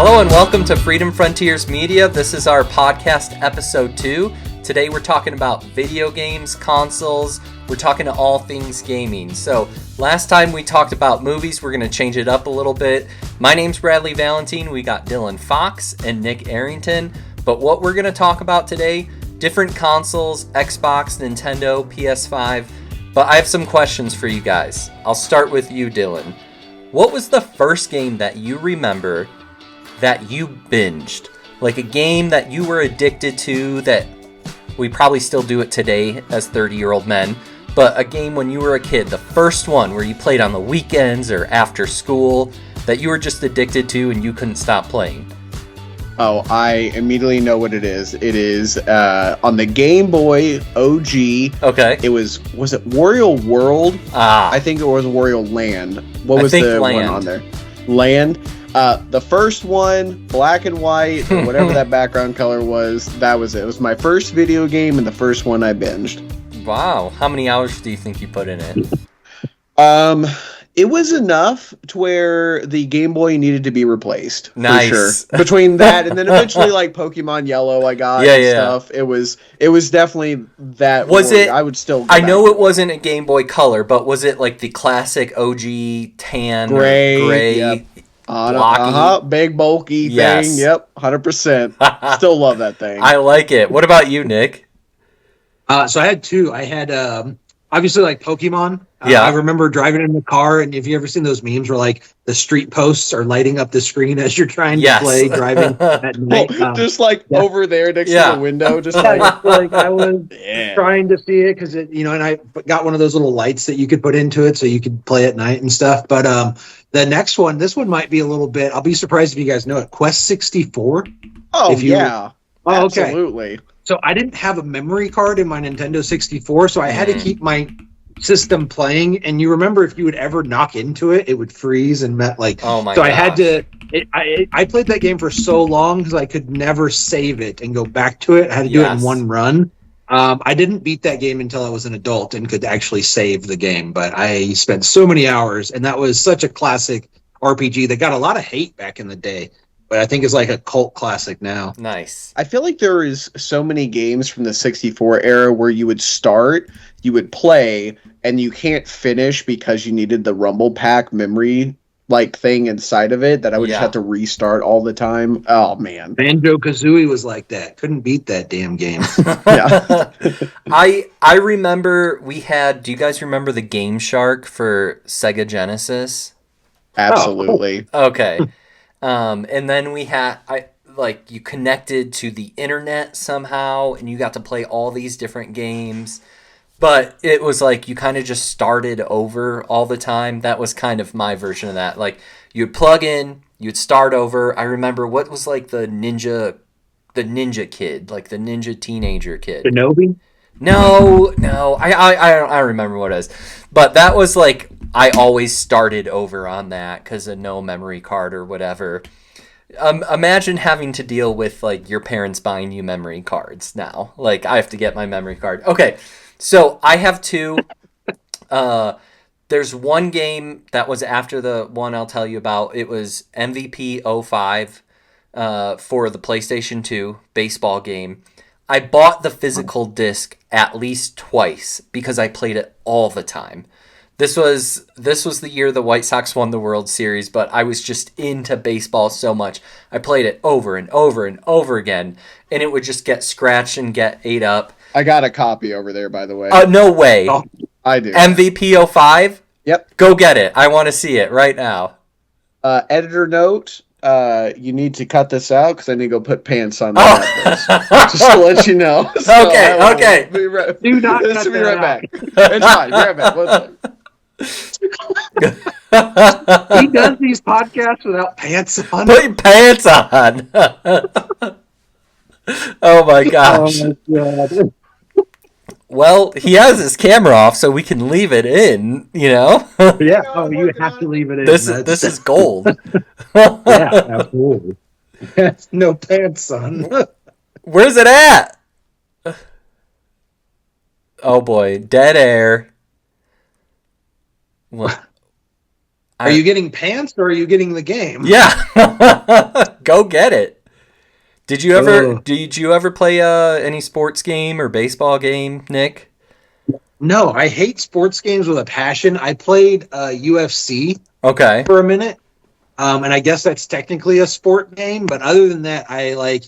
Hello and welcome to Freedom Frontiers Media. This is our podcast episode 2. Today we're talking about video games, consoles. We're talking to all things gaming. So last time we talked about movies, we're going to change it up a little bit. My name's Bradley Valentine. We got Dylan Fox and Nick Arrington. But what we're going to talk about today, different consoles, Xbox, Nintendo, PS5. But I have some questions for you guys. I'll start with you, Dylan. What was the first game that you remember that you binged? Like a game that you were addicted to, that we probably still do it today as 30-year-old men, but a game when you were a kid, the first one where you played on the weekends or after school, that you were just addicted to and you couldn't stop playing. Oh, I immediately know what it is. It is on the Game Boy OG. Okay. It was it Wario World? I think it was Wario Land. What was the Land. one on there? Land. The first one, black and white, or whatever that background color was, that was it. It was my first video game and the first one I binged. Wow. How many hours do you think you put in it? It was enough to where the Game Boy needed to be replaced. Nice. For sure. Between that and then eventually like Pokemon Yellow I got and stuff. It was definitely that. Was it? I would still. I know it wasn't a Game Boy Color, but was it like the classic OG tan, gray? Yep. Blocky. Big bulky Yes. thing. Yep, 100%. Still love that thing. I like it. What about you, Nick? So I had two. I had obviously like Pokemon. Yeah. I remember driving in the car, and if you ever seen those memes where like the street posts are lighting up the screen as you're trying to play driving at night, just like over there next to the window, just like I was trying to see it because and I got one of those little lights that you could put into it so you could play at night and stuff. But the next one, this one might be a little bit. I'll be surprised if you guys know it. Quest 64. Oh yeah. Oh, okay. Absolutely. So I didn't have a memory card in my Nintendo 64, so I had to keep my system playing. And you remember if you would ever knock into it, it would freeze and Oh my! So gosh. I had to. I played that game for so long because I could never save it and go back to it. I had to do it in one run. I didn't beat that game until I was an adult and could actually save the game. But I spent so many hours, and that was such a classic RPG that got a lot of hate back in the day. But I think it's like a cult classic now. Nice. I feel like there is so many games from the 64 era where you would start, you would play, and you can't finish because you needed the Rumble Pack memory like thing inside of it that I would just have to restart all the time. Oh man. Banjo-Kazooie was like that. Couldn't beat that damn game. Yeah. I remember we had. Do you guys remember the Game Shark for Sega Genesis? Absolutely. Okay. And then we had, you connected to the internet somehow, and you got to play all these different games. But it was like you kind of just started over all the time. That was kind of my version of that. Like you'd plug in, you'd start over. I remember what was like the ninja kid, like the ninja teenager kid. Shinobi? No, I don't remember what it is. But that was like, I always started over on that because of no memory card or whatever. Imagine having to deal with like your parents buying you memory cards now. Like I have to get my memory card. Okay, so I have two. There's one game that was after the one I'll tell you about. It was MVP 05 for the PlayStation 2 baseball game. I bought the physical disc at least twice because I played it all the time. This was the year the White Sox won the World Series, but I was just into baseball so much. I played it over and over and over again, and it would just get scratched and get ate up. I got a copy over there, by the way. No way. Oh, I do. MVP 05? Yep. Go get it. I want to see it right now. Editor note, you need to cut this out because I need to go put pants on just to let you know. So okay. Do not cut be that right out. back. It's fine. Be right back. One He does these podcasts without pants on. Put your pants on. Oh my gosh. Oh my God. Well, he has his camera off, so we can leave it in, Yeah. Oh, you have to leave it in. This is gold. Yeah, absolutely. No pants on. Where's it at? Oh boy, dead air. What? Are you getting pants or are you getting the game? Yeah. Go get it. Did you ever play any sports game or baseball game, Nick? No, I hate sports games with a passion. I played UFC Okay. for a minute. And I guess that's technically a sport game, but other than that, I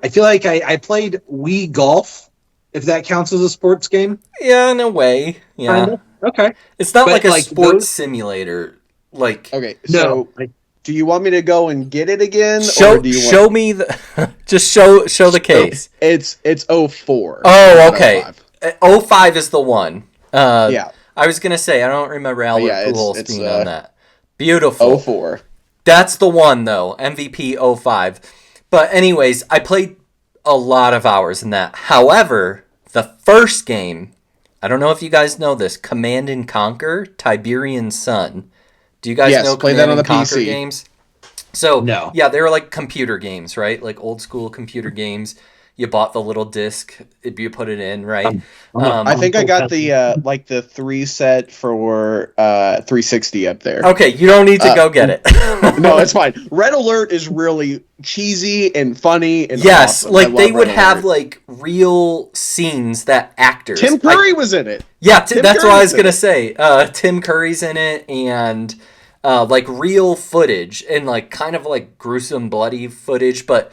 feel like I played Wii Golf, if that counts as a sports game. Yeah, in a way. Yeah. Kinda. Okay. It's not But, like a like, sports simulator. Like Okay, No. so do you want me to go and get it again? show or do you show me the just show the case. It's 04. Oh, not okay. 05. 05 is the one. Yeah. I was gonna say I don't remember Albert Yeah, Pujols it's, being on that. Beautiful. 04. That's the one though. MVP 05. But anyways, I played a lot of hours in that. However, the first game, I don't know if you guys know this, Command and Conquer, Tiberian Sun. Do you guys know play Command that on and the Conquer PC. games? So, No. yeah, they were like computer games, right? Like old school computer games. You bought the little disc, you put it in, right? I think I got the like the 3 set for 360 up there. Okay, you don't need to go get it. No, it's fine. Red Alert is really cheesy and funny and Yes, awesome. like I they love would Red have Alert. like real scenes that actors. Tim Curry was in it. Yeah, Tim that's what I was Curry's in gonna say. Tim Curry's in it, and like real footage and like kind of like gruesome, bloody footage. But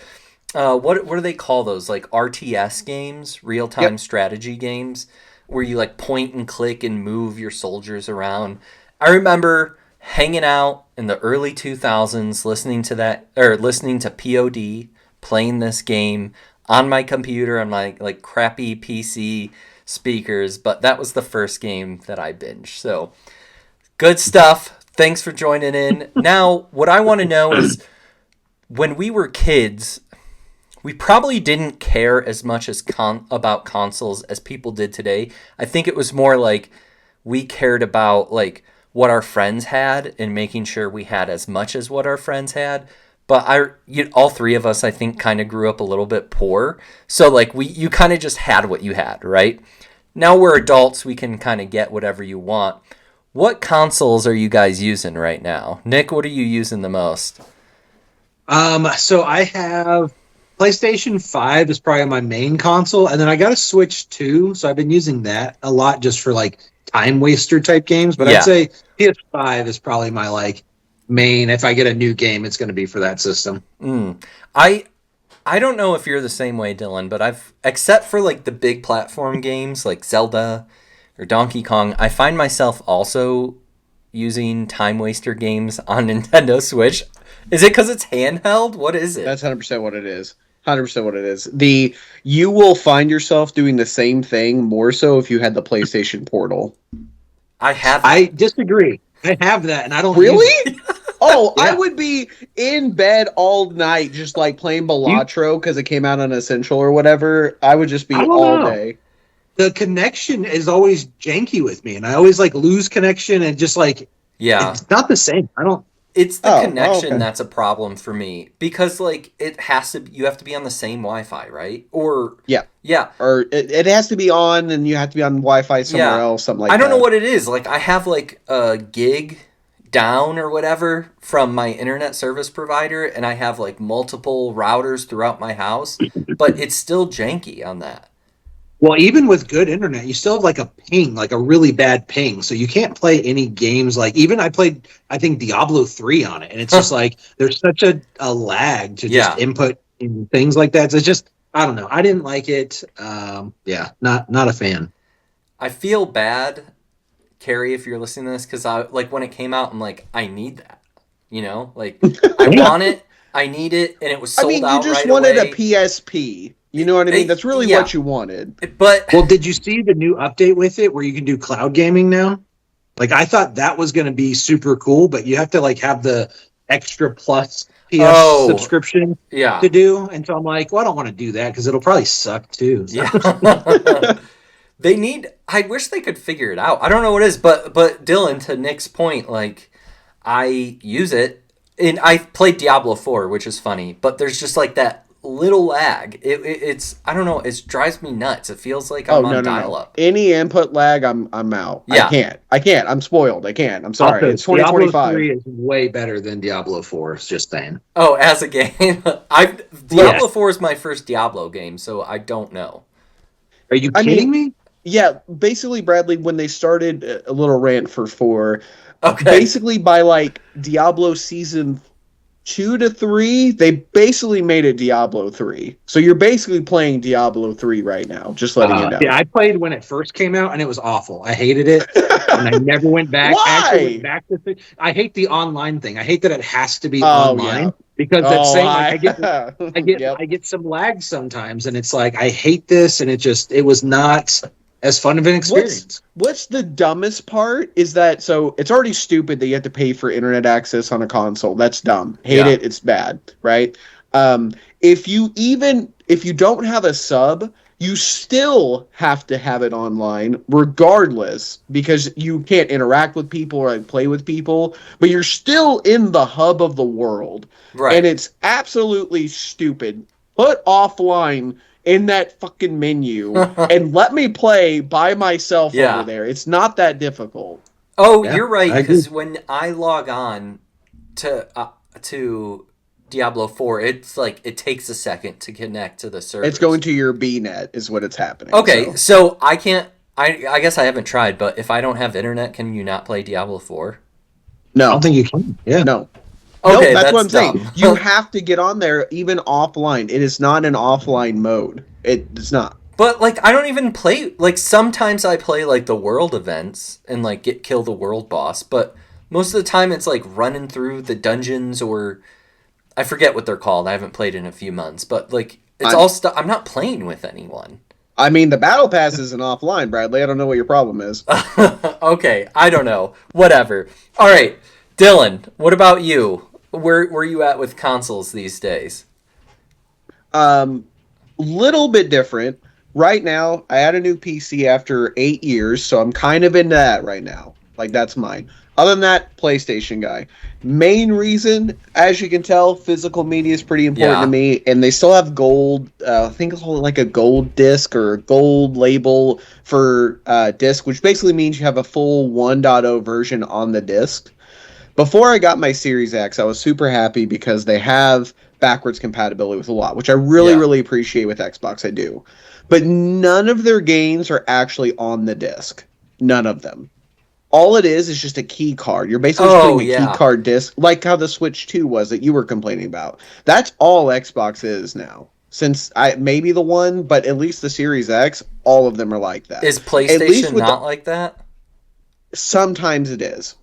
what do they call those? Like RTS games, real time strategy games, where you like point and click and move your soldiers around. I remember hanging out in the early 2000s, listening to POD, playing this game on my computer on my like crappy PC speakers, but that was the first game that I binged. So good stuff. Thanks for joining in. Now, what I want to know is when we were kids, we probably didn't care as much as about consoles as people did today. I think it was more like we cared about like what our friends had and making sure we had as much as what our friends had. But all three of us, I think, kind of grew up a little bit poor. So like you kind of just had what you had, right? Now we're adults, we can kind of get whatever you want. What consoles are you guys using right now? Nick, what are you using the most? So I have PlayStation 5 is probably my main console, and then I got a Switch 2, so I've been using that a lot just for like time waster type games. But Yeah. I'd say PS5 is probably my like main. If I get a new game, it's going to be for that system. I don't know if you're the same way, Dylan, but except for like the big platform games like Zelda or Donkey Kong, I find myself also using time waster games on Nintendo Switch. Is it because it's handheld? What is it? That's 100% what it is. 100% what it is. You will find yourself doing the same thing more so if you had the PlayStation Portal. I disagree. I have that, and I don't Really? use it. Oh, Yeah. I would be in bed all night just like playing Balatro because it came out on Essential or whatever. I would just be I don't all know. day. The connection is always janky with me, and I always like lose connection and just like Yeah. it's not the same. I don't. It's the Oh, connection okay. that's a problem for me because like you have to be on the same Wi-Fi, right? Or Yeah. yeah. Or it has to be on and you have to be on Wi-Fi somewhere Yeah. else, something like that. I don't know what it is. Like I have like a gig down or whatever from my internet service provider, and I have like multiple routers throughout my house, but it's still janky on that. Well, even with good internet, you still have like a ping, like a really bad ping. So you can't play any games. Like even I played, I think Diablo 3 on it, and it's just like there's such a lag to just input in things like that. So it's just I don't know. I didn't like it. Yeah, not a fan. I feel bad, Carrie, if you're listening to this, because I like when it came out, I'm like, I need that. You know, like I want it, I need it, and it was sold out you just right wanted away. a PSP. You know what I mean? That's really Yeah. what you wanted. But Well, did you see the new update with it where you can do cloud gaming now? Like I thought that was going to be super cool, but you have to like have the extra plus PS subscription yeah, to do. And so I'm like, well, I don't want to do that because it'll probably suck too. So. yeah. I wish they could figure it out. I don't know what it is, but Dylan, to Nick's point, like I use it, and I played Diablo 4, which is funny, but there's just like that little lag. It's I don't know. It drives me nuts. It feels like I'm on dial-up. Any input lag, I'm out. Yeah. I can't. I'm spoiled. I can't. I'm sorry. Also, It's 2025. Diablo 3 is way better than Diablo 4. Just saying. Oh, as a game, Diablo 4 is my first Diablo game, so I don't know. Are you kidding me? Yeah, basically, Bradley, when they started a little rant for 4, Okay. basically by like Diablo season 2 to 3, they basically made it Diablo 3. So you're basically playing Diablo 3 right now, just letting you know. Yeah, I played when it first came out, and it was awful. I hated it, and I never went back. Why? I actually went back to it. I hate the online thing. I hate that it has to be online. Yeah. Because that's saying like Yep. I get some lag sometimes, and it's like I hate this, and it was not as fun of an experience. What's the dumbest part is that so it's already stupid that you have to pay for internet access on a console. That's dumb. Hate it. It's bad, right? If you don't have a sub, you still have to have it online regardless because you can't interact with people or play with people, but you're still in the hub of the world. Right. And it's absolutely stupid. Put offline in that fucking menu and let me play by myself over there. It's not that difficult. Oh, yeah, you're right, because when I log on to Diablo 4, it's like it takes a second to connect to the server. It's going to your BNet is what it's happening. Okay, so I can't I guess I haven't tried, but if I don't have internet, can you not play Diablo 4? No. I don't think you can. Yeah. No. Okay, that's what I'm dumb. saying. You have to get on there even offline. It is not an offline mode. It's not. But like I don't even play like sometimes I play like the world events and like kill the world boss, but most of the time it's like running through the dungeons or I forget what they're called. I haven't played in a few months, but like it's all stuff I'm not playing with anyone. I mean, the battle pass isn't offline, Bradley. I don't know what your problem is. Okay, I don't know. Whatever. All right, Dylan, what about you? Where you at with consoles these days? Little bit different. Right now, I had a new PC after 8 years, so I'm kind of into that right now. Like, that's mine. Other than that, PlayStation guy. Main reason, as you can tell, physical media is pretty important to me, and they still have gold, I think it's like a gold disc or a gold label for disc, which basically means you have a full 1.0 version on the disc. Before I got my Series X, I was super happy because they have backwards compatibility with a lot, which I really appreciate with Xbox. I do. But none of their games are actually on the disc. None of them. All it is just a key card. You're basically just putting a key card disc, like how the Switch 2 was that you were complaining about. That's all Xbox is now. Since maybe the one, but at least the Series X, all of them are like that. Is PlayStation not like that? Sometimes it is.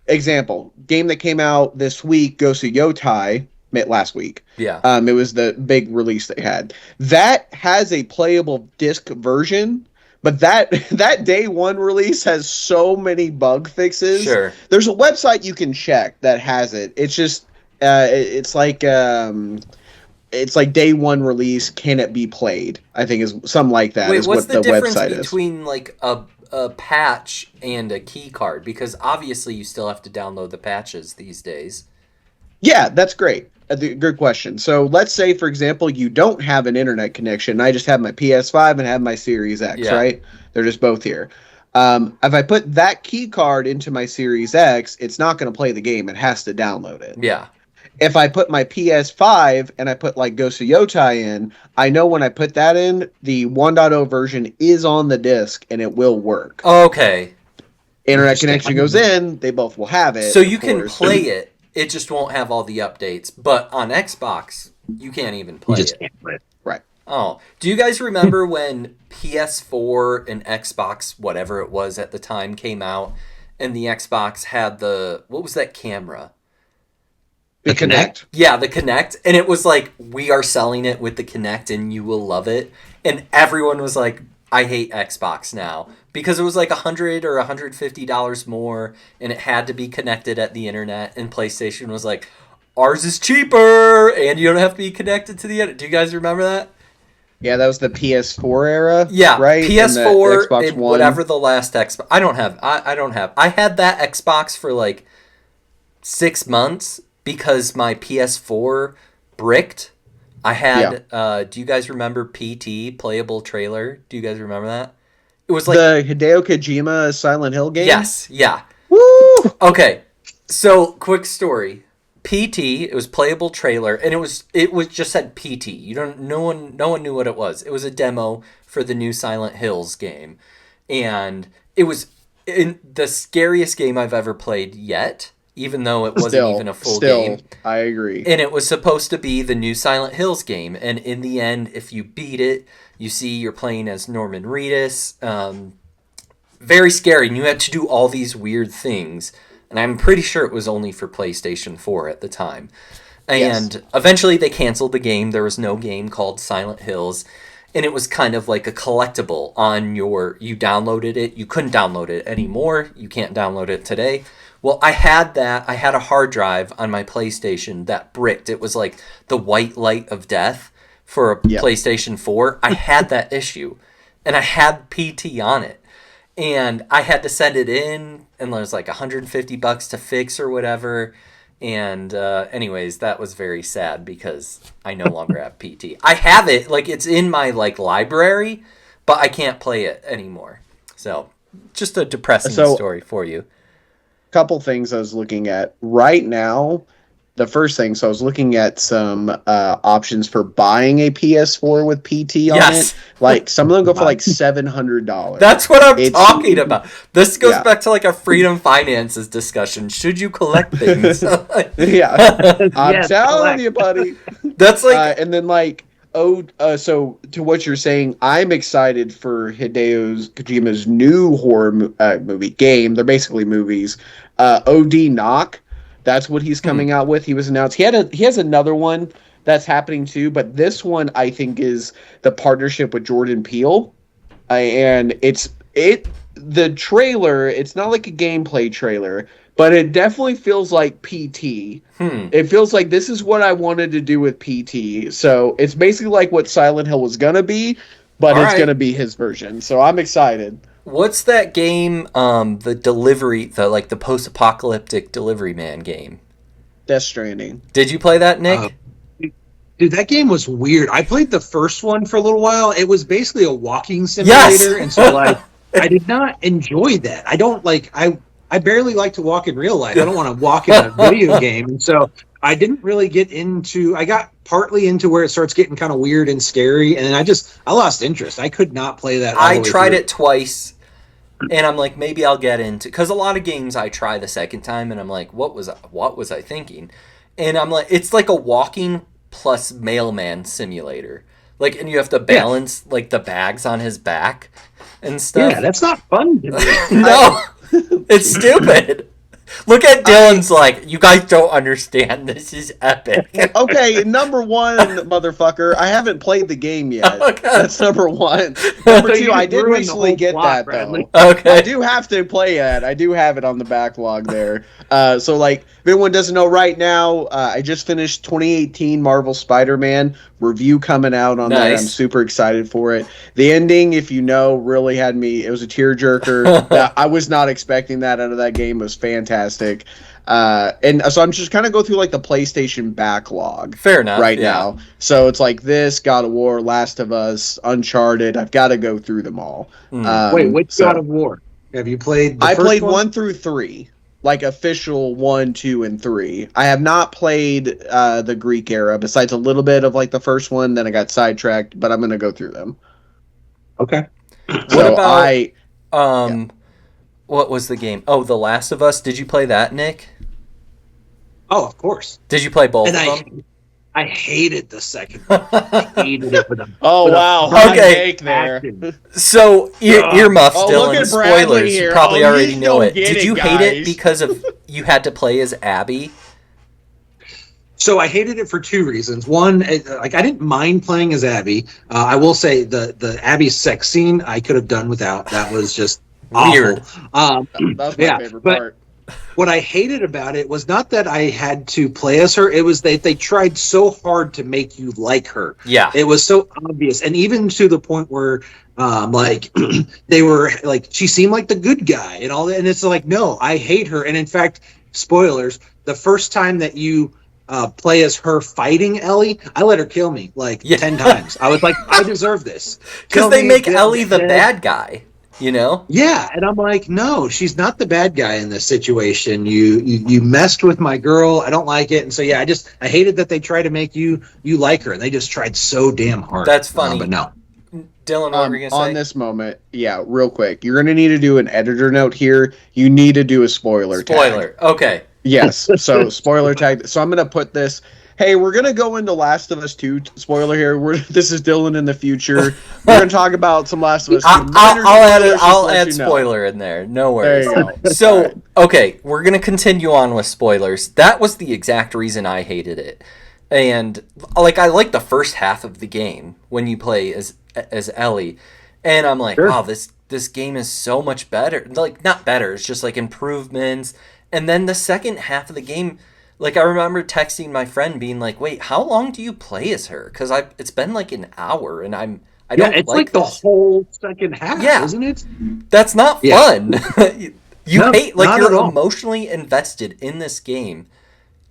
Example, game that came out this week, Gosu Yotai, last week. Yeah. It was the big release they had. That has a playable disc version, but that day one release has so many bug fixes. Sure. There's a website you can check that has it. It's just it's like day one release, can it be played? I think is something like that. Wait, is what's what the difference website is. Between like a patch and a key card? Because obviously you still have to download the patches these days. Yeah, that's great. Good question. So let's say, for example, you don't have an internet connection. I just have my PS5 and have my Series X, right? They're just both here. If I put that key card into my Series X, it's not going to play the game. It has to download it. Yeah. If I put my PS5 and I put like Gosu Yotai in, I know when I put that in, the 1.0 version is on the disc and it will work. Okay. Internet connection goes in, they both will have it. So you can play it. It just won't have all the updates. But on Xbox, you can't even play it. Can't play it. Right. Oh. Do you guys remember when PS4 and Xbox, whatever it was at the time, came out, and the Xbox had what was that camera? The Kinect? Yeah, the Kinect. And it was like, we are selling it with the Kinect and you will love it. And everyone was like, I hate Xbox now. Because it was like $100 or $150 more, and it had to be connected at the internet, and PlayStation was like, ours is cheaper, and you don't have to be connected to the internet. Do you guys remember that? Yeah, that was the PS4 era. Yeah, right. PS4 Xbox and One. whatever the last Xbox. I don't have. I had that Xbox for like 6 months because my PS4 bricked. I had, do you guys remember PT, Playable Trailer? Do you guys remember that? It was like the Hideo Kojima Silent Hill game? Yes, yeah. Woo! Okay, so quick story. PT, it was Playable Trailer, and it was just said PT. No one knew what it was. It was a demo for the new Silent Hills game. And it was the scariest game I've ever played yet, even though it wasn't even a full game. I agree. And it was supposed to be the new Silent Hills game. And in the end, if you beat it, you see you're playing as Norman Reedus. Very scary. And you had to do all these weird things. And I'm pretty sure it was only for PlayStation 4 at the time. And eventually they canceled the game. There was no game called Silent Hills. And it was kind of like a collectible on you downloaded it. You couldn't download it anymore. You can't download it today. Well, I had that. I had a hard drive on my PlayStation that bricked. It was like the white light of death for a PlayStation 4. I had that issue. And I had PT on it. And I had to send it in, and there was like $150 to fix or whatever. And anyways, that was very sad because I no longer have PT. I have it, like it's in my like library, but I can't play it anymore. So just a depressing story for you. Couple things I was looking at right now. The first thing, so I was looking at some options for buying a PS4 with PT on it. Like some of them go for like $700. That's what I'm talking about. This goes back to like our freedom finances discussion. Should you collect things? I'm telling you, buddy. That's like, and then like so to what you're saying, I'm excited for Hideo Kojima's new horror movie game. They're basically movies. OD Knock. That's what he's coming out with. He was announced. He has another one that's happening too, but this one I think is the partnership with Jordan Peele, and the trailer. It's not like a gameplay trailer, but it definitely feels like PT. It feels like this is what I wanted to do with PT. So it's basically like what Silent Hill was gonna be, but it's gonna be his version. So I'm excited. What's that game? The post-apocalyptic delivery man game. Death Stranding. Did you play that, Nick? Dude, that game was weird. I played the first one for a little while. It was basically a walking simulator, and so like I did not enjoy that. I don't like I barely like to walk in real life. I don't want to walk in a video game, and so I didn't really get into. I got partly into where it starts getting kind of weird and scary, and I lost interest. I could not play that. I tried it twice. And I'm like, maybe I'll get into, because a lot of games I try the second time, and I'm like, what was I thinking? And I'm like, it's like a walking plus mailman simulator. Like, and you have to balance like the bags on his back and stuff. Yeah, that's not fun to me. No, it's stupid. Look at Dylan's like, you guys don't understand. This is epic. Okay, number one, motherfucker. I haven't played the game yet. Okay. That's number one. Number two, I did recently get that, Bradley. though. Okay. I do have to play it. I do have it on the backlog there. So, like, if anyone doesn't know right now, I just finished 2018 Marvel Spider-Man. Review coming out on that. I'm super excited for it. The ending, if you know, really had me. It was a tearjerker. I was not expecting that out of that game. It was fantastic. And so I'm just kind of go through like the PlayStation backlog. Fair enough. Right now. So it's like this, God of War, Last of Us, Uncharted. I've got to go through them all. Wait, which God of War? Have you played? I played 1 through 3. Like official 1, 2, and 3. I have not played the Greek era, besides a little bit of like the first one. Then I got sidetracked, but I'm going to go through them. Okay. What about what was the game? Oh, The Last of Us. Did you play that, Nick? Oh, of course. Did you play both of them? I hated the second one. I hated it with them. Oh, wow. Okay. There. So, earmuffs, Dylan. Spoilers. You probably already know it. Did you hate it guys. because of you had to play as Abby? So I hated it for two reasons. One, like I didn't mind playing as Abby. I will say the Abby sex scene I could have done without. That was just weird. Awful. That's my favorite part. What I hated about it was not that I had to play as her. It was that they tried so hard to make you like her. Yeah. It was so obvious. And even to the point where, like, they were, like, she seemed like the good guy and all that. And it's like, no, I hate her. And in fact, spoilers, the first time that you play as her fighting Ellie, I let her kill me like 10 times. I was like, I deserve this. Because they make Ellie the bad guy, you know? Yeah, and I'm like, no, she's not the bad guy in this situation. You messed with my girl. I don't like it. And so yeah, I hated that they tried to make you like her, and they just tried so damn hard. That's funny. But no. Dylan, what were you going to say? On this moment, yeah, real quick. You're going to need to do an editor note here. You need to do a spoiler tag. Okay. Yes, so spoiler tag. So I'm going to put this. Hey, we're going to go into Last of Us 2. Spoiler here. This is Dylan in the future. We're going to talk about some Last of Us 2. I'll add spoiler in there. No worries. There you go. So, right. Okay, we're going to continue on with spoilers. That was the exact reason I hated it. And like I like the first half of the game when you play as Ellie, and I'm like, wow, this game is so much better. Like, not better, it's just like improvements. And then the second half of the game, like I remember texting my friend being like, wait, how long do you play as her? Because it's been like an hour, and I don't it's like the whole second half, isn't it? That's not fun. You hate, like, you're emotionally invested in this game,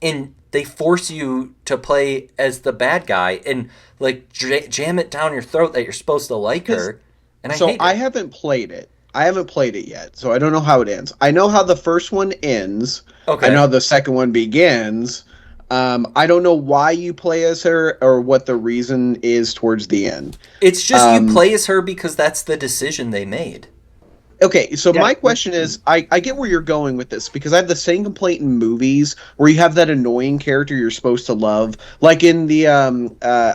and they force you to play as the bad guy and like jam it down your throat that you're supposed to like her. And I haven't played it. I haven't played it yet, so I don't know how it ends. I know how the first one ends. Okay. I know how the second one begins. I don't know why you play as her or what the reason is towards the end. It's just you play as her because that's the decision they made. Okay, so my question is, I get where you're going with this, because I have the same complaint in movies where you have that annoying character you're supposed to love. Like in the,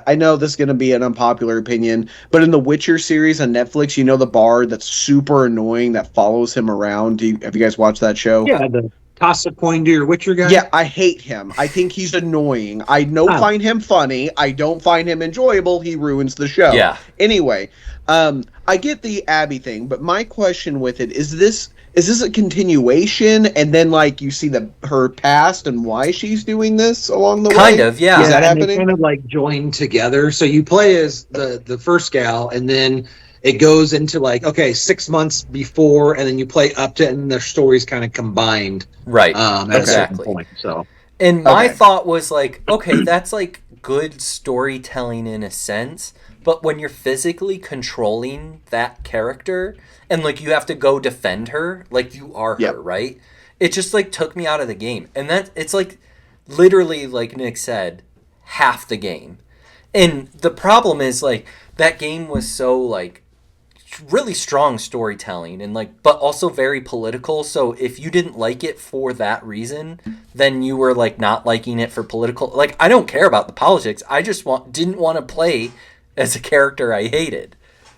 I know this is going to be an unpopular opinion, but in the Witcher series on Netflix, you know the bard that's super annoying that follows him around? Have you guys watched that show? Yeah, the toss a coin to your Witcher guy? Yeah, I hate him. I think he's annoying. I don't find him funny. I don't find him enjoyable. He ruins the show. Yeah. Anyway, I get the Abby thing, but my question with it is this a continuation, and then like you see her past and why she's doing this along the way? Kind of, yeah. Is that happening? They kind of like join together. So you play as the first gal, and then it goes into like, okay, 6 months before, and then you play up to, and their stories kind of combined. Right. At a certain point. So. And my thought was like, okay, that's like good storytelling in a sense, but when you're physically controlling that character and like you have to go defend her, like you are her, right? It just like took me out of the game. And it's like literally, like Nick said, half the game. And the problem is like that game was so like really strong storytelling and like, but also very political. So if you didn't like it for that reason, then you were like not liking it for political. Like, I don't care about the politics. I just didn't want to play as a character I hated.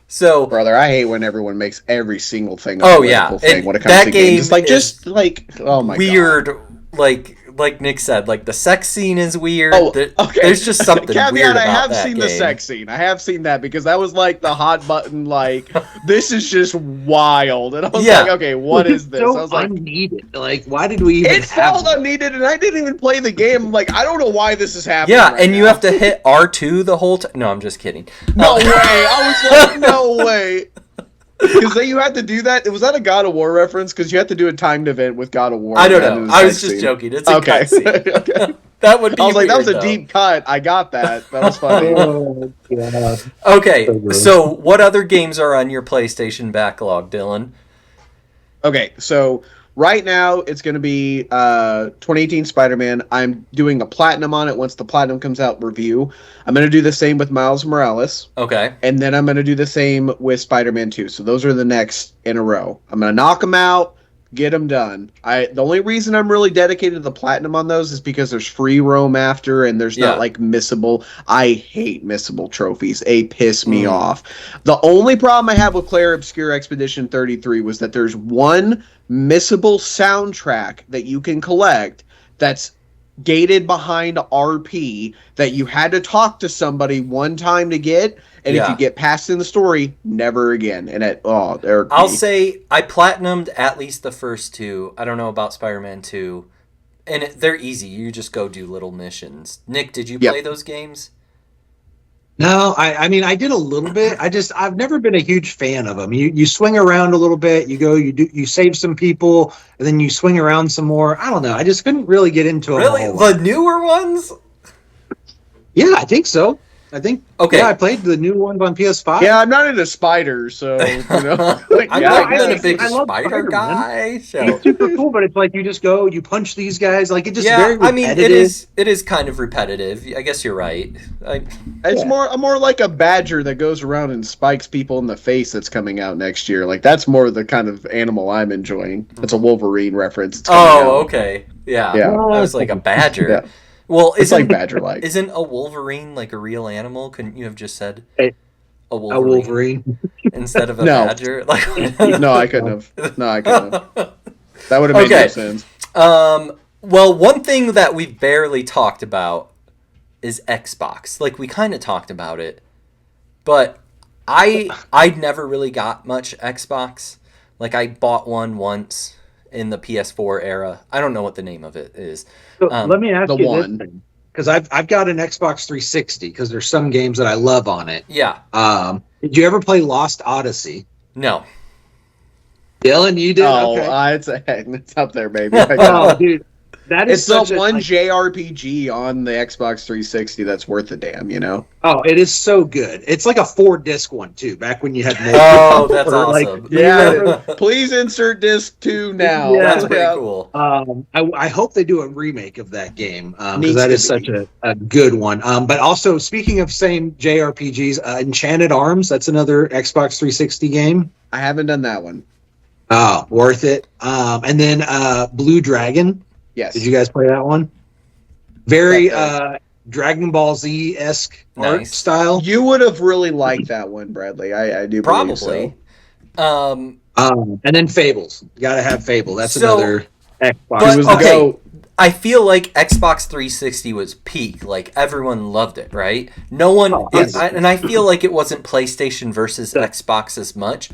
So, brother, I hate when everyone makes every single thing a political thing when it comes to games. Just like, oh my weird, god, weird. Like Nick said, like the sex scene is weird. Oh, okay. There's just something Caveat, weird about I have that seen game. the sex scene. I have seen that because that was like the hot button. Like, this is just wild, and I was like, okay, what is this? So I was like, unneeded. Like, why did we even? It felt unneeded, and I didn't even play the game. I'm like, I don't know why this is happening. Yeah, and you have to hit R2 the whole time. No, I'm just kidding. No way. I was like, no way. Because you had to do that. Was that a God of War reference? Because you had to do a timed event with God of War. I don't know. I was just joking. It's a cutscene. Okay. That would be I was like, that was a though. Deep cut. I got that. That was funny. Oh, God. Okay, so what other games are on your PlayStation backlog, Dylan? Okay, so right now it's going to be 2018 Spider-Man. I'm doing a Platinum on it once the Platinum comes out review. I'm going to do the same with Miles Morales. Okay. And then I'm going to do the same with Spider-Man 2. So those are the next in a row. I'm going to knock them out, get them done. The only reason I'm really dedicated to the Platinum on those is because there's free roam after, and there's not like missable. I hate missable trophies. They piss me off. The only problem I have with Claire Obscure Expedition 33 was that there's one missable soundtrack that you can collect that's gated behind RP that you had to talk to somebody one time to get, and if you get past in the story, never again. And I'll say I platinumed at least the first two. I don't know about Spider-Man 2, and they're easy. You just go do little missions. Nick, did you play those games? No, I mean, I did a little bit. I've never been a huge fan of them. You swing around a little bit, you save some people, and then you swing around some more. I don't know. I just couldn't really get into them. Really? The newer ones? Yeah, I think so. Okay. Yeah, I played the new ones on PS5. Yeah, I'm not into spiders, so I'm not even a big spider guy. So. It's super cool, but it's like you just go, you punch these guys, like it just I very repetitive. mean, it is kind of repetitive. I guess you're right. It's more like a badger that goes around and spikes people in the face that's coming out next year. Like that's more the kind of animal I'm enjoying. It's a Wolverine reference. Okay. Yeah. Oh, I was like a badger. Yeah. Well, it's like badger-like. Isn't a wolverine like a real animal? Couldn't you have just said a wolverine instead of a badger? Like, No, I couldn't have. That would have made no sense. Well, one thing that we've barely talked about is Xbox. Like, we kind of talked about it, but I never really got much Xbox. Like, I bought one once in the PS4 era. I don't know what the name of it is. So let me ask you this thing, because I've got an Xbox 360 because there's some games that I love on it. Yeah. Did you ever play Lost Odyssey? No. Dylan, you did? Oh, okay. It's up there, baby. Oh, dude. That is it's the one JRPG on the Xbox 360 that's worth a damn, you know? Oh, it is so good. It's like a 4-disc one, too, back when you had more. Oh, that's awesome. Yeah, please insert disc 2 now. Yeah, that's pretty cool. I hope they do a remake of that game, because that is such a good one. But also, speaking of same JRPGs, Enchanted Arms, that's another Xbox 360 game. I haven't done that one. Oh, worth it. And then Blue Dragon. Yes. Did you guys play that one? Very Dragon Ball Z-esque art style. You would have really liked that one, Bradley. I do believe probably. So. And then Fables. You gotta have Fable. That's another But, Xbox. okay, I feel like Xbox 360 was peak. Like, everyone loved it, right? No one... and I feel like it wasn't PlayStation versus Xbox as much.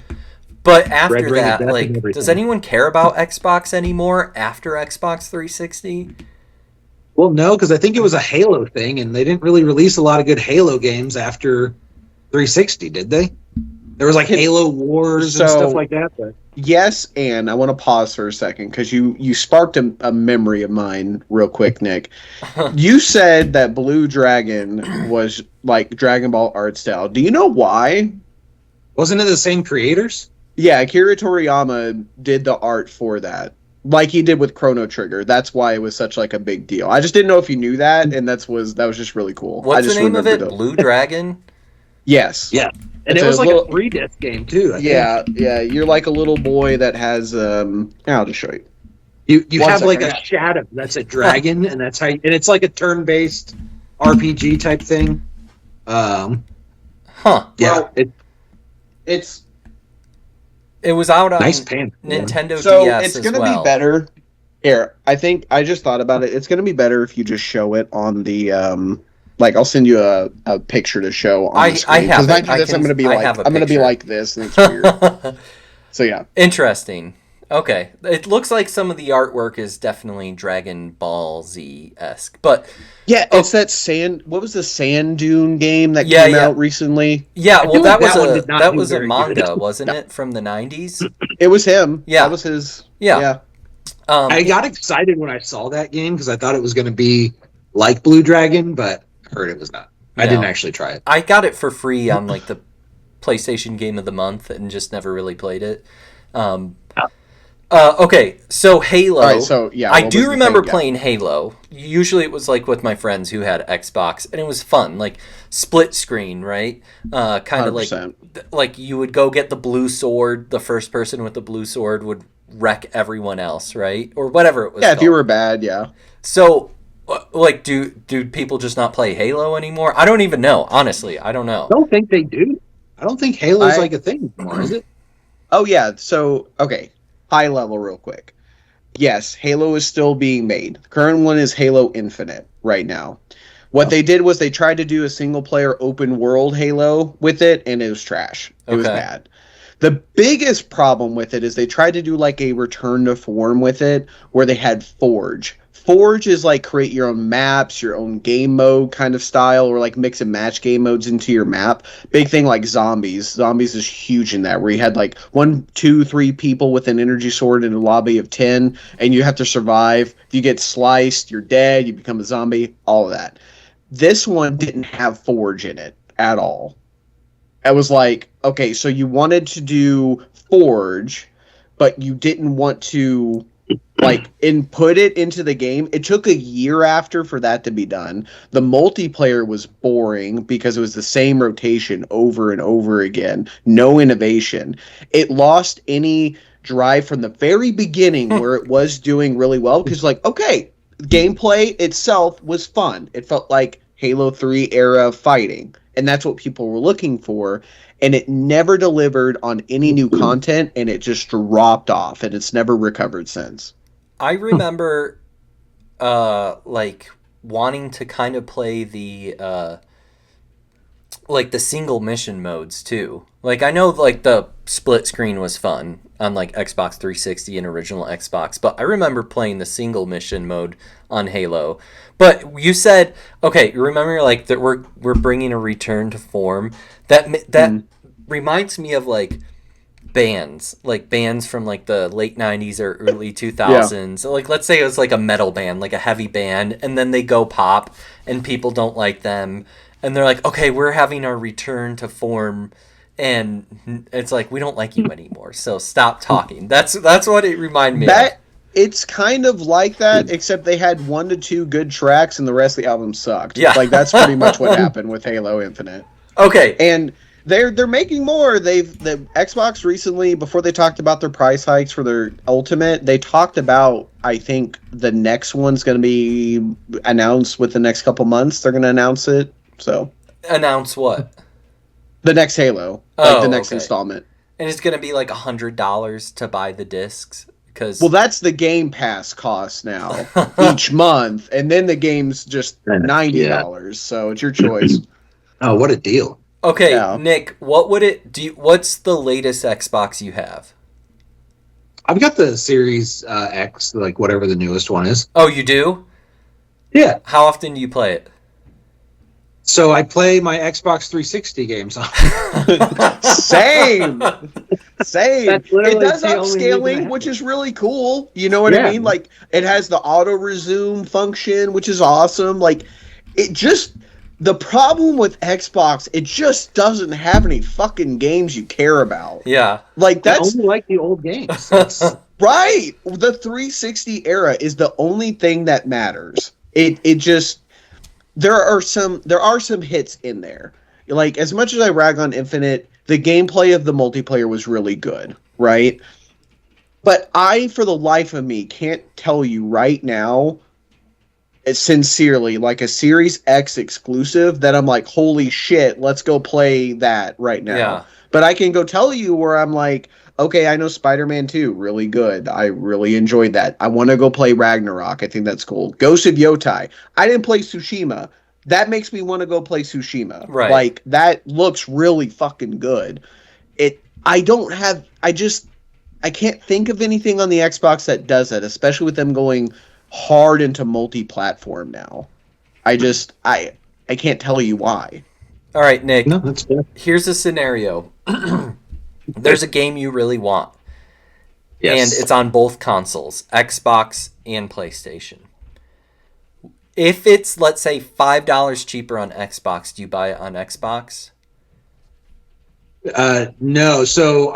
But after that, like, does anyone care about Xbox anymore after Xbox 360? Well, no, because I think it was a Halo thing, and they didn't really release a lot of good Halo games after 360, did they? There was like Halo Wars and stuff like that. But... Yes, and I want to pause for a second because you sparked a memory of mine real quick, Nick. You said that Blue Dragon was like Dragon Ball art style. Do you know why? Wasn't it the same creators? Yeah, Akira Toriyama did the art for that, like he did with Chrono Trigger. That's why it was such like a big deal. I just didn't know if you knew that, and that was just really cool. What's the name of it? Blue Dragon? Yes. Yeah. And it was like a 3-disc game too. I think. Yeah. You're like a little boy that has. I'll just show you. You have like a shadow that's a dragon, and that's how. And it's like a turn-based RPG type thing. Huh. Yeah. Well, it's. It was out on Nintendo DS it's going to be better. Here, I think I just thought about it. It's going to be better if you just show it on the like I'll send you a picture to show on the screen. Because if I do this, I'm going to be like this, and it's weird. So yeah, interesting. Okay, it looks like some of the artwork is definitely Dragon Ball Z-esque, but yeah, it's that sand. What was the Sand Dune game that came out recently? Yeah, well, that was a manga, wasn't it, from the 90s? It was him. Yeah, that was his. Yeah. I got excited when I saw that game because I thought it was going to be like Blue Dragon, but I heard it was not. I didn't actually try it. I got it for free on like the PlayStation Game of the Month and just never really played it. Okay, so Halo. All right, so yeah, I do remember playing Halo. Usually it was like with my friends who had Xbox, and it was fun, like split screen, right? Kind of like you would go get the blue sword. The first person with the blue sword would wreck everyone else, right? Or whatever it was. Yeah, if you were bad, yeah. So, like, do people just not play Halo anymore? I don't even know. Honestly, I don't know. I don't think they do. I don't think Halo's like a thing anymore, is it? Oh yeah. So okay. High level real quick. Yes, Halo is still being made. The current one is Halo Infinite right now. What they did was they tried to do a single player open world Halo with it, and it was trash. It was bad. The biggest problem with it is they tried to do like a return to form with it where they had Forge. Forge is like create your own maps, your own game mode kind of style, or like mix and match game modes into your map. Big thing like zombies. Zombies is huge in that, where you had like 1, 2, 3 people with an energy sword in a lobby of 10, and you have to survive. If you get sliced, you're dead, you become a zombie, all of that. This one didn't have Forge in it at all. I was like, okay, so you wanted to do Forge, but you didn't want to like input it into the game. It took a year after for that to be done. The multiplayer was boring because it was the same rotation over and over again. No innovation. It lost any drive from the very beginning where it was doing really well because like, okay, gameplay itself was fun. It felt like Halo 3 era fighting. And that's what people were looking for. And it never delivered on any new content, and it just dropped off, and it's never recovered since. I remember, like, wanting to kind of play the, like, the single mission modes, too. Like, I know, like, the split screen was fun on, like, Xbox 360 and original Xbox, but I remember playing the single mission mode on Halo. But you said, okay, you remember, like, that we're bringing a return to form. That reminds me of, like, bands from, like, the late 90s or early 2000s. Yeah. So, like, let's say it was, like, a metal band, like a heavy band, and then they go pop, and people don't like them. And they're like, okay, we're having our return to form, and it's like, we don't like you anymore, so stop talking. That's what it reminded me of. It's kind of like that, except they had 1 to 2 good tracks, and the rest of the album sucked. Yeah. Like, that's pretty much what happened with Halo Infinite. Okay. And they're making more. The Xbox recently, before they talked about their price hikes for their Ultimate, they talked about, I think, the next one's going to be announced within the next couple months. They're going to announce it. So announce what? The next Halo, like the next installment, and it's gonna be like $100 to buy the discs because that's the Game Pass cost now each month, and then the game's just $90. So it's your choice. Oh, what a deal! Okay, yeah. Nick, what would it do? What's the latest Xbox you have? I've got the Series X, like whatever the newest one is. Oh, you do? Yeah. How often do you play it? So I play my Xbox 360 games on Same. It does upscaling, which is really cool. You know what I mean? Like, it has the auto resume function, which is awesome. Like, it just... The problem with Xbox, it just doesn't have any fucking games you care about. Yeah. Like, that's... I only like the old games. Right! The 360 era is the only thing that matters. It just... There are some hits in there. Like, as much as I rag on Infinite, the gameplay of the multiplayer was really good, right? But I, for the life of me, can't tell you right now, sincerely, like a Series X exclusive, that I'm like, holy shit, let's go play that right now. Yeah. But I can go tell you where I'm like, okay, I know Spider-Man 2, really good. I really enjoyed that. I want to go play Ragnarok. I think that's cool. Ghost of Yotai. I didn't play Tsushima. That makes me want to go play Tsushima. Right. Like, that looks really fucking good. I can't think of anything on the Xbox that does that, especially with them going hard into multi-platform now. I can't tell you why. All right, Nick. No, that's fair. Here's a scenario. There's a game you really want. Yes. And it's on both consoles, Xbox and PlayStation. If it's, let's say, $5 cheaper on Xbox, do you buy it on Xbox? No. So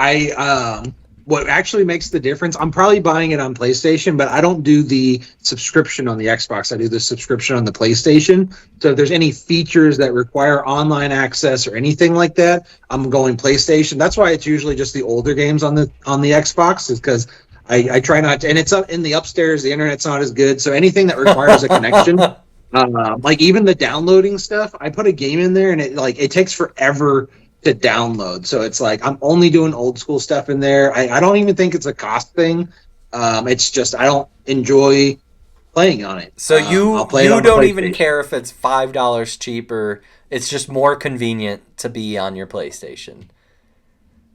what actually makes the difference, I'm probably buying it on PlayStation, but I don't do the subscription on the Xbox. I do the subscription on the PlayStation. So if there's any features that require online access or anything like that, I'm going PlayStation. That's why it's usually just the older games on the Xbox, is because I try not to, and it's up in the upstairs, the internet's not as good. So anything that requires a connection, like even the downloading stuff, I put a game in there and it takes forever to download. So it's like I'm only doing old school stuff in there. I don't even think it's a cost thing. It's just I don't enjoy playing on it. So you don't even care if it's $5 cheaper. It's just more convenient to be on your PlayStation.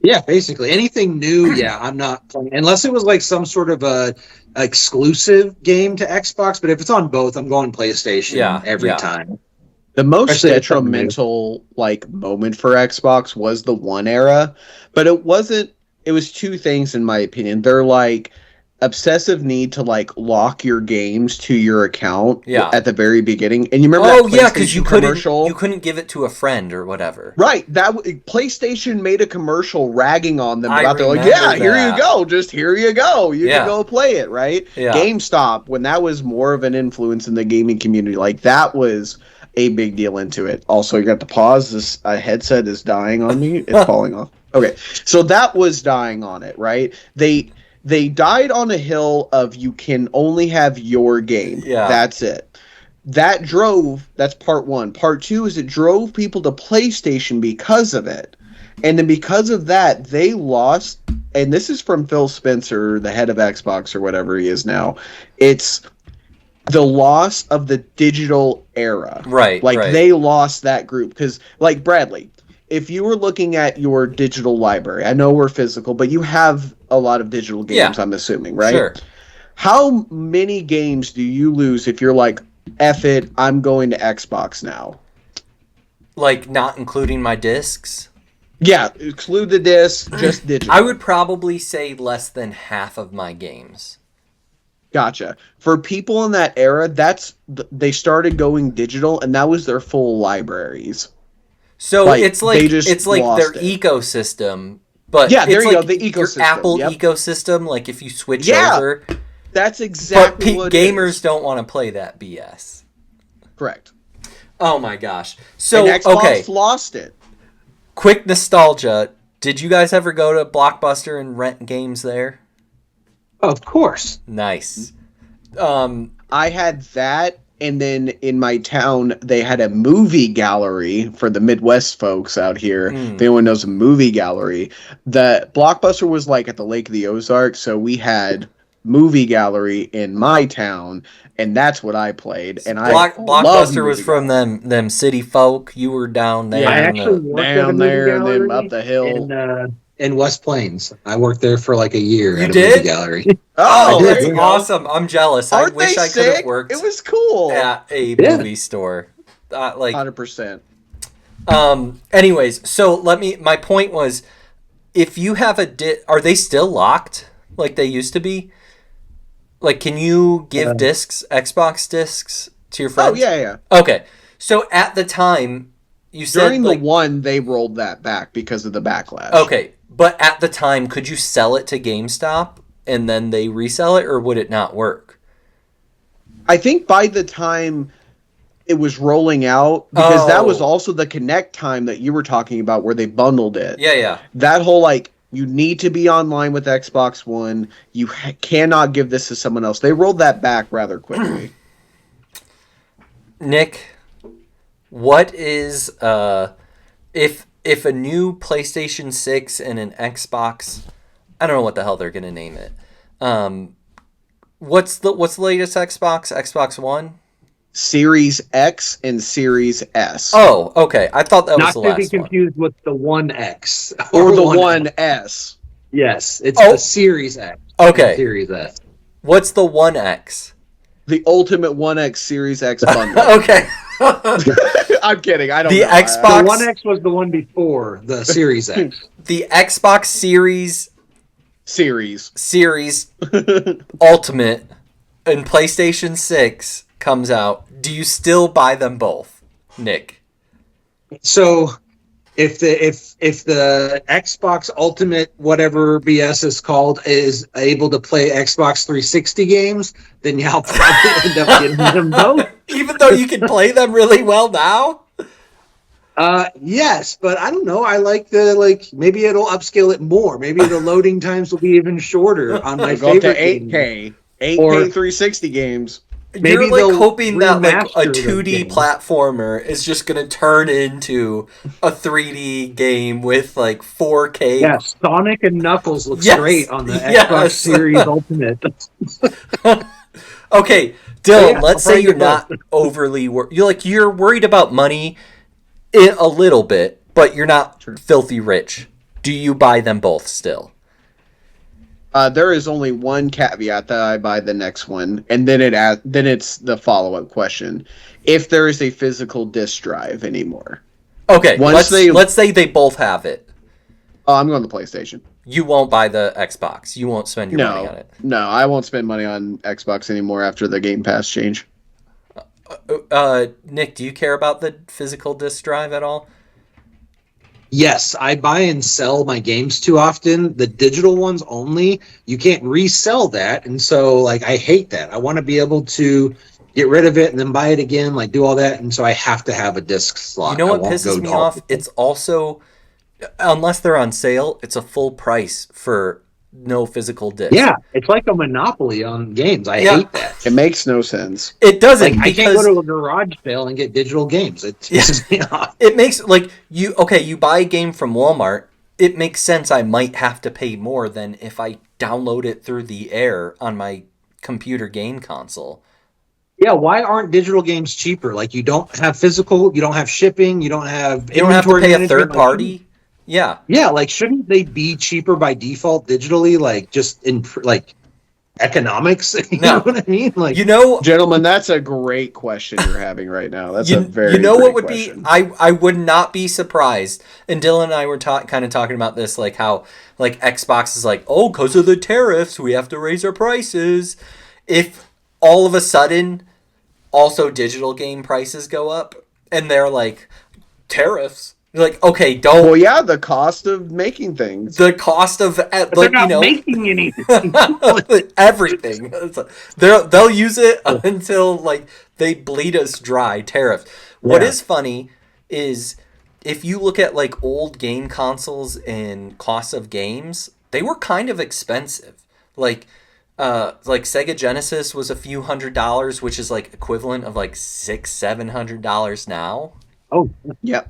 Yeah, basically anything new. Yeah, I'm not playing unless it was like some sort of a exclusive game to Xbox. But if it's on both, I'm going PlayStation every time. The most Especially if it's something new. detrimental moment for Xbox was the One era, but it wasn't. It was two things in my opinion. They're like obsessive need to lock your games to your account at the very beginning. And you remember that because you couldn't give it to a friend or whatever. Right. PlayStation made a commercial ragging on them about they're like, yeah, here you go. Just here you go. You can go play it, right? Yeah. GameStop, when that was more of an influence in the gaming community, that was a big deal into it. Also, you got to pause. This headset is dying on me. It's falling off. Okay. So that was dying on it, right? They died on a hill of you can only have your game. Yeah. That's it. That's part one. Part two is it drove people to PlayStation because of it. And then because of that, they lost, and this is from Phil Spencer, the head of Xbox or whatever he is now. It's the loss of the digital era. Right. They lost that group. Because, Bradley, if you were looking at your digital library, I know we're physical, but you have a lot of digital games, I'm assuming, right? Sure. How many games do you lose if you're like, F it, I'm going to Xbox now? Not including my discs? Yeah, exclude the discs, just digital. I would probably say less than half of my games. Gotcha. For people in that era, they started going digital, and that was their full libraries. So it's like their ecosystem, but there you go, the ecosystem. Your Apple ecosystem. If you switch over, that's exactly what gamers don't want to play that BS. Correct. Oh my gosh! So and Xbox lost it. Quick nostalgia. Did you guys ever go to Blockbuster and rent games there? Of course. Nice. I had that. And then in my town, they had a movie gallery for the Midwest folks out here. If anyone knows a movie gallery, the Blockbuster was at the Lake of the Ozarks. So we had movie gallery in my town, and that's what I played. And Blockbuster was from them city folk. You were down there. Yeah, I actually worked down there and then up the hill. In West Plains. I worked there for a year at a movie gallery. Oh, that's awesome. I'm jealous. I wish I could have worked. It was cool. At a movie store. 100%. Anyways, so my point was, if you have are they still locked like they used to be? Can you give Xbox discs to your friends? Oh, yeah. Okay. So at the time, you said during the one, they rolled that back because of the backlash. Okay. But at the time, could you sell it to GameStop and then they resell it, or would it not work? I think by the time it was rolling out, because that was also the Connect time that you were talking about where they bundled it. Yeah. That whole, you need to be online with Xbox One. You cannot give this to someone else. They rolled that back rather quickly. Nick, what is, if a new PlayStation 6 and an Xbox, I don't know what the hell they're going to name it. What's the latest Xbox? Xbox One? Series X and Series S. Oh, okay. I thought that was the last one. Not to be confused with the One X. Or the One S. Yes, it's the Series X. Okay. Series S. What's the One X? The Ultimate One X Series X bundle. Okay. I'm kidding. I don't know. Xbox... The One X was the one before the Series X. The Xbox Series Ultimate and PlayStation 6 comes out. Do you still buy them both, Nick? So if the Xbox Ultimate, whatever BS is called, is able to play Xbox 360 games, then I'll probably end up getting them both. Even though you can play them really well now? Yes, but I don't know. I like maybe it'll upscale it more. Maybe the loading times will be even shorter on my favorite go to 8K. 8K 360 games. Maybe you're hoping that a 2D platformer is just going to turn into a 3D game with 4K. Yeah, Sonic and Knuckles look great on the Xbox Series Ultimate. Okay, Dylan, let's say you're not overly worried. You're worried about money a little bit, but you're not filthy rich. do you buy them both still? There is only one caveat that I buy the next one, and then it's the follow-up question: if there is a physical disc drive anymore. Okay, let's say they both have it. Oh, I'm going to the PlayStation. You won't buy the Xbox. You won't spend your money on it. No, I won't spend money on Xbox anymore after the Game Pass change. Nick, do you care about the physical disc drive at all? Yes, I buy and sell my games too often. The digital ones only. You can't resell that, and so like I hate that. I want to be able to get rid of it and then buy it again, like do all that, and so I have to have a disc slot. You know what pisses me off? It's also, unless they're on sale, it's a full price for no physical disc. Yeah, it's like a monopoly on games. I hate that. It makes no sense. It doesn't. Like, I can't go to a garage sale and get digital games. It pisses me off. It makes, like, you buy a game from Walmart, it makes sense I might have to pay more than if I download it through the air on my computer game console. Yeah, why aren't digital games cheaper? Like, you don't have physical, you don't have shipping, you don't have You don't have to pay a third party. Yeah. Yeah, like, shouldn't they be cheaper by default digitally? Like, just in, like, economics? You know what I mean? Like, gentlemen, that's a great question you're having right now. That's a very what would question. be? I would not be surprised. And Dylan and I were kind of talking about this, like how like Xbox is like, oh, because of the tariffs, we have to raise our prices. If all of a sudden, also digital game prices go up, and they're like, tariffs. You're like, okay, don't. Well, yeah, the cost of making things. The cost of, but they're not making anything. Everything. They'll use it until like they bleed us dry. Tariffs. Yeah. What is funny is if you look at like old game consoles and cost of games, they were kind of expensive. Like Sega Genesis was a few $100s, which is like equivalent of like $600-$700 now. Oh, yeah.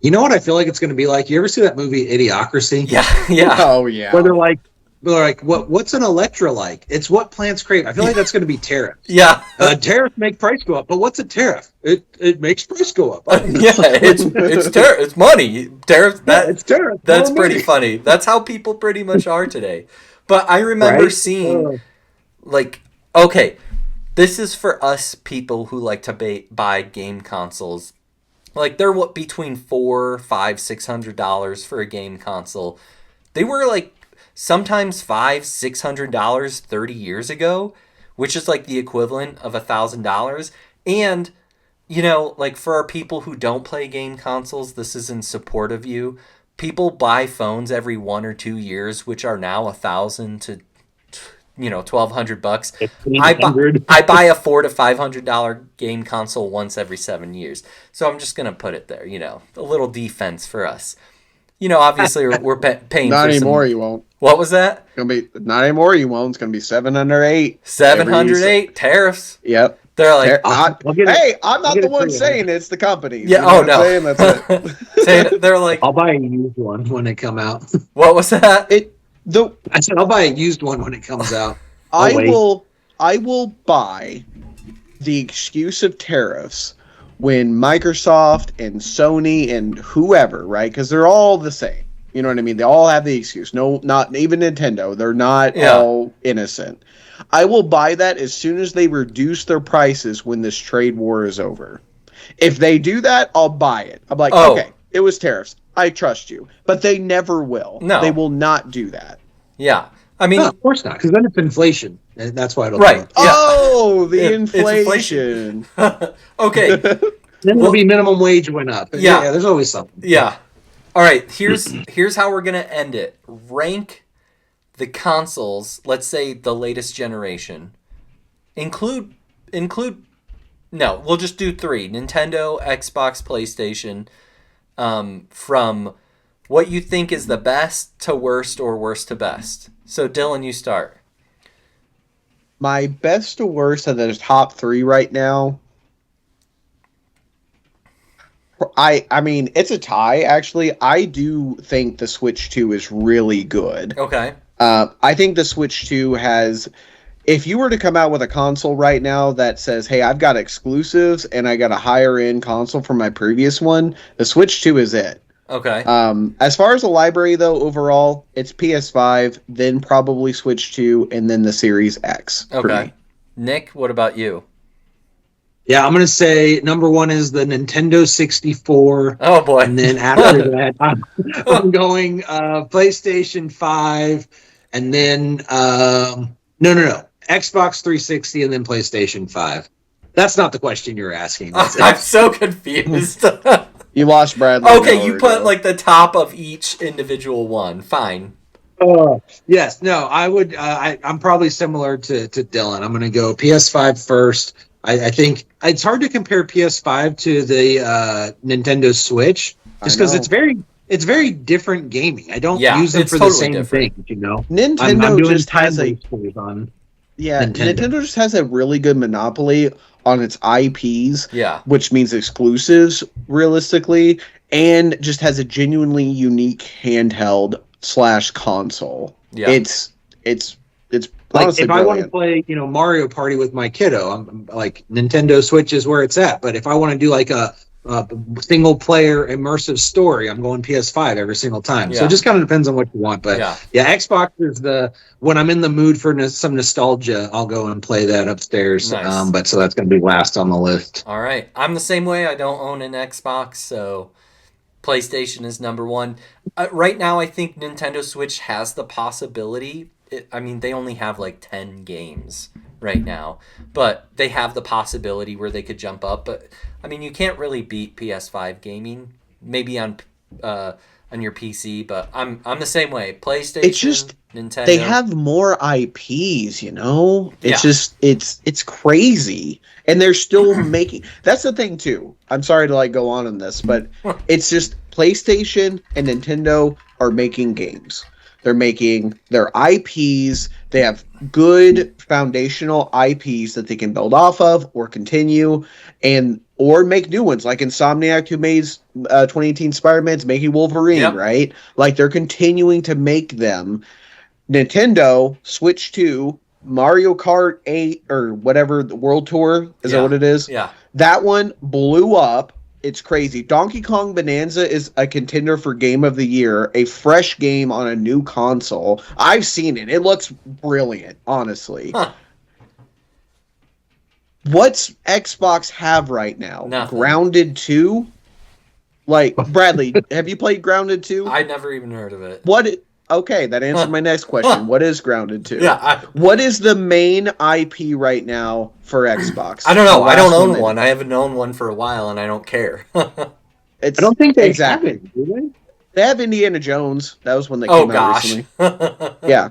You know what I feel like it's going to be like? You ever see that movie Idiocracy? Yeah. Oh, yeah. Where they're like, what's an Electra like? It's what plants crave. I feel like that's going to be tariffs. Yeah. Tariffs make price go up, but what's a tariff? It makes price go up. Yeah, it's tariff. It's money. Tariffs. It's tariff. That's pretty funny. That's how people pretty much are today. But I remember seeing, like, okay, this is for us people who like to buy game consoles. Like, they're between $400, $500, $600 for a game console. They were like sometimes $500, $600 30 years ago, which is like the equivalent of $1,000. And, you know, like for our people who don't play game consoles, this is in support of you. People buy phones every 1 or 2 years, which are now $1,000 to $1,200. I buy a $400 to $500 game console once every 7 years. So I'm just gonna put it there. You know, a little defense for us. You know, obviously we're paying. Not for anymore. Some... You won't. What was that? It's gonna be not anymore. You won't. It's gonna be $708. $708 tariffs. Yep. They're like, hey, I'm not the one saying it's the company. Yeah. You know no. That's it. They're like, I'll buy a used one when they come out. What was that? I said I'll buy a used one when it comes out. I will buy the excuse of tariffs when Microsoft and Sony and whoever, right? Because they're all the same. You know what I mean? They all have the excuse. No, not even Nintendo. They're not all innocent. I will buy that as soon as they reduce their prices when this trade war is over. If they do that, I'll buy it. I'm like, okay, it was tariffs. I trust you. But they never will. No. They will not do that. Yeah. I mean, no, of course not, because then it's inflation, and that's why it'll right. do it. Yeah. Oh, the inflation. Okay. Then it'll be minimum wage went up. Yeah, there's always something. Yeah. All right. Here's how we're gonna end it. Rank the consoles. Let's say the latest generation. Include. No, we'll just do 3: Nintendo, Xbox, PlayStation. From what you think is the best to worst or worst to best. So, Dylan, you start. My best to worst of the top 3 right now. I mean, it's a tie, actually. I do think the Switch 2 is really good. Okay. I think the Switch 2 has... If you were to come out with a console right now that says, hey, I've got exclusives and I got a higher-end console from my previous one, the Switch 2 is it. Okay. As far as the library, though, overall, it's PS5, then probably Switch 2, and then the Series X. Okay. Nick, what about you? Yeah, I'm going to say number one is the Nintendo 64. Oh, boy. And then after that, I'm going PlayStation 5. And then, no. Xbox 360 and then PlayStation 5. That's not the question you're asking. I'm so confused. You lost Bradley. Okay, you put like the top of each individual one. Fine. Yes, no, I would. I'm probably similar to Dylan. I'm going to go PS5 first. I think it's hard to compare PS5 to the Nintendo Switch just because it's very different gaming. I don't use them for the same thing, you know. Nintendo just has Nintendo just has a really good monopoly on its IPs, which means exclusives realistically, and just has a genuinely unique handheld / console. Yeah. It's like if I want to play, Mario Party with my kiddo, I'm like Nintendo Switch is where it's at. But if I want to do like a single player immersive story, I'm going PS5 every single time. So it just kind of depends on what you want. But Xbox is when I'm in the mood for some nostalgia, I'll go and play that upstairs. Nice. But so that's going to be last on the list. All right. I'm the same way. I don't own an Xbox, so PlayStation is number one. Right now, I think Nintendo Switch has the possibility. They only have like 10 games right now, but they have the possibility where they could jump up. But you can't really beat PS5 gaming. Maybe on your PC, but I'm the same way. PlayStation, it's just Nintendo. They have more IPs, It's just it's crazy, and they're still making. That's the thing too. I'm sorry to go on this, but it's just PlayStation and Nintendo are making games. They're making their IPs. They have good foundational IPs that they can build off of or continue or make new ones, like Insomniac, who made 2018 Spider-Man's making Wolverine, right? Like they're continuing to make them. Nintendo, Switch 2, Mario Kart 8 or whatever, the World Tour, is that what it is? Yeah. That one blew up. It's crazy. Donkey Kong Bonanza is a contender for Game of the Year, a fresh game on a new console. I've seen it. It looks brilliant, honestly. Huh. What's Xbox have right now? Nothing. Grounded 2? Bradley, have you played Grounded 2? I never even heard of it. Okay, that answered my next question. What is Grounded 2? Yeah, what is the main IP right now for Xbox? I don't know. I don't own one. I haven't owned one for a while, and I don't care. I don't think they have it, do they? They have Indiana Jones. That was one that came out recently. Yeah.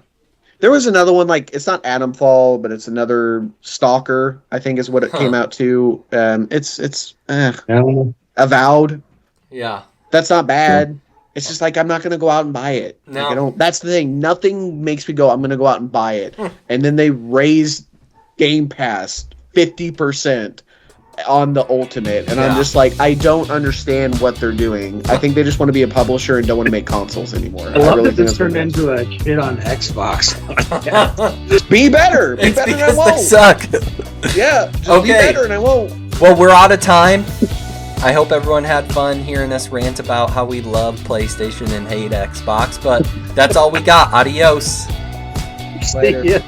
There was another one, it's not Adamfall, but it's another Stalker, I think is what it came out to. It's Avowed. Yeah. That's not bad. Yeah. It's just I'm not going to go out and buy it. No. That's the thing. Nothing makes me go, I'm going to go out and buy it. And then they raised Game Pass 50% on the Ultimate. And I'm just I don't understand what they're doing. I think they just want to be a publisher and don't want to make consoles anymore. I love that this turned into a shit on Xbox. Just be better. Be better and I won't. They suck. Yeah. Just be better and I won't. Well, we're out of time. I hope everyone had fun hearing us rant about how we love PlayStation and hate Xbox, but that's all we got. Adios. Later.